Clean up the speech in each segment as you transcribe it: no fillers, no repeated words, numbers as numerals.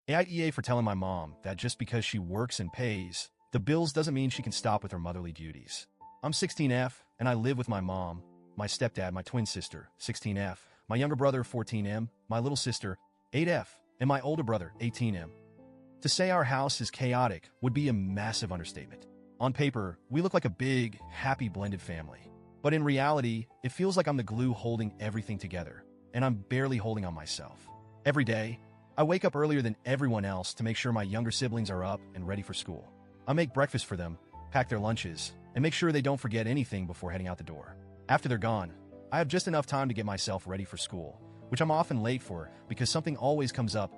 AITA for telling my mom that just because she works and pays the bills doesn't mean she can stop with her motherly duties. I'm 16F, and I live with my mom, my stepdad, my twin sister, 16F, my younger brother, 14M, my little sister, 8F, and my older brother, 18M. To say our house is chaotic would be a massive understatement. On paper, we look like a big, happy blended family. But in reality, it feels like I'm the glue holding everything together, and I'm barely holding on myself. Every day, I wake up earlier than everyone else to make sure my younger siblings are up and ready for school. I make breakfast for them, pack their lunches, and make sure they don't forget anything before heading out the door. After they're gone, I have just enough time to get myself ready for school, which I'm often late for because something always comes up: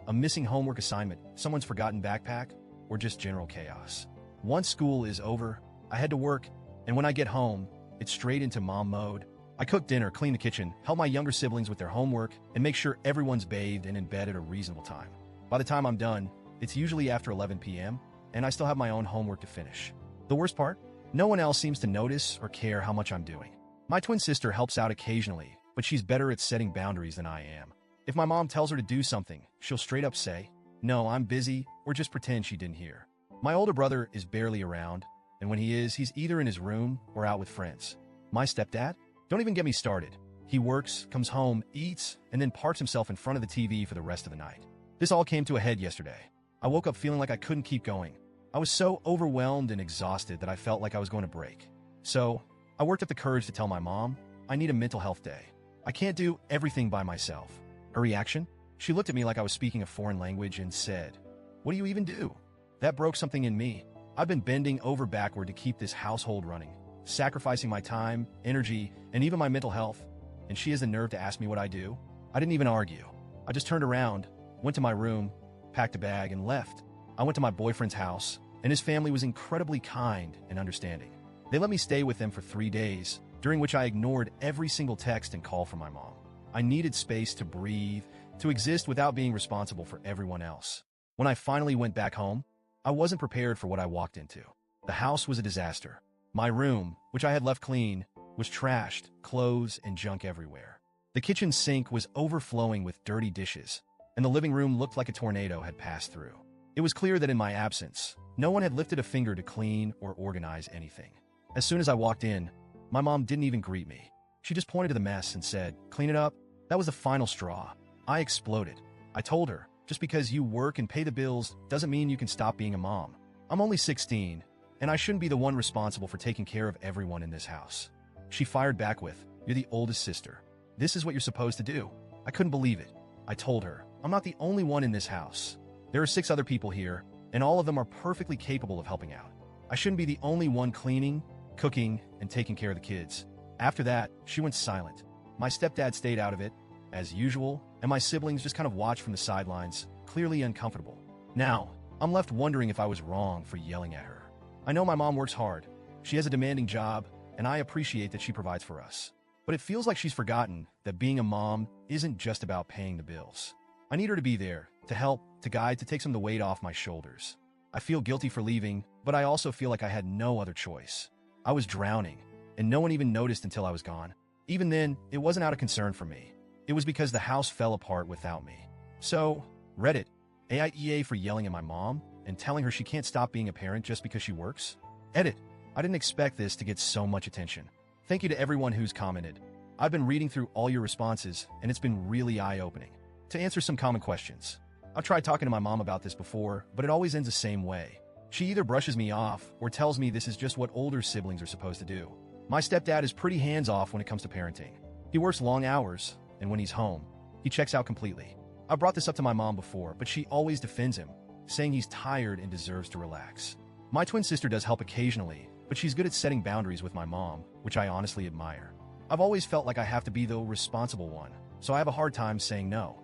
a missing homework assignment, someone's forgotten backpack, or just general chaos. Once school is over, I head to work, and when I get home, it's straight into mom mode. I cook dinner, clean the kitchen, help my younger siblings with their homework, and make sure everyone's bathed and in bed at a reasonable time. By the time I'm done, it's usually after 11 p.m., and I still have my own homework to finish. The worst part? No one else seems to notice or care how much I'm doing. My twin sister helps out occasionally, but she's better at setting boundaries than I am. If my mom tells her to do something, she'll straight up say, "No, I'm busy," or just pretend she didn't hear. My older brother is barely around, and when he is, he's either in his room or out with friends. My stepdad? Don't even get me started. He works, comes home, eats, and then parks himself in front of the TV for the rest of the night. This all came to a head yesterday. I woke up feeling like I couldn't keep going. I was so overwhelmed and exhausted that I felt like I was going to break. So, I worked up the courage to tell my mom, I need a mental health day. I can't do everything by myself. Her reaction? She looked at me like I was speaking a foreign language and said, "What do you even do?" That broke something in me. I've been bending over backward to keep this household running, sacrificing my time, energy, and even my mental health, and she has the nerve to ask me what I do? I didn't even argue. I just turned around, went to my room, packed a bag, and left. I went to my boyfriend's house, and his family was incredibly kind and understanding. They let me stay with them for 3 days, during which I ignored every single text and call from my mom. I needed space to breathe, to exist without being responsible for everyone else. When I finally went back home, I wasn't prepared for what I walked into. The house was a disaster. My room, which I had left clean, was trashed, clothes and junk everywhere. The kitchen sink was overflowing with dirty dishes, and the living room looked like a tornado had passed through. It was clear that in my absence, no one had lifted a finger to clean or organize anything. As soon as I walked in, my mom didn't even greet me. She just pointed to the mess and said, "Clean it up." That was the final straw. I exploded. I told her, just because you work and pay the bills doesn't mean you can stop being a mom. I'm only 16, and I shouldn't be the one responsible for taking care of everyone in this house. She fired back with, "You're the oldest sister. This is what you're supposed to do." I couldn't believe it. I told her, "I'm not the only one in this house. There are 6 other people here, and all of them are perfectly capable of helping out. I shouldn't be the only one cleaning, cooking, and taking care of the kids." After that, she went silent. My stepdad stayed out of it, as usual, and my siblings just kind of watched from the sidelines, clearly uncomfortable. Now, I'm left wondering if I was wrong for yelling at her. I know my mom works hard. She has a demanding job, and I appreciate that she provides for us. But it feels like she's forgotten that being a mom isn't just about paying the bills. I need her to be there, to help, to guide, to take some of the weight off my shoulders. I feel guilty for leaving, but I also feel like I had no other choice. I was drowning, and no one even noticed until I was gone. Even then, it wasn't out of concern for me. It was because the house fell apart without me. So, Reddit, AITA for yelling at my mom and telling her she can't stop being a parent just because she works? Edit, I didn't expect this to get so much attention. Thank you to everyone who's commented. I've been reading through all your responses, and it's been really eye-opening. To answer some common questions, I've tried talking to my mom about this before, but it always ends the same way. She either brushes me off or tells me this is just what older siblings are supposed to do. My stepdad is pretty hands-off when it comes to parenting. He works long hours, and when he's home, he checks out completely. I brought this up to my mom before, but she always defends him, saying he's tired and deserves to relax. My twin sister does help occasionally, but she's good at setting boundaries with my mom, which I honestly admire. I've always felt like I have to be the responsible one, so I have a hard time saying no.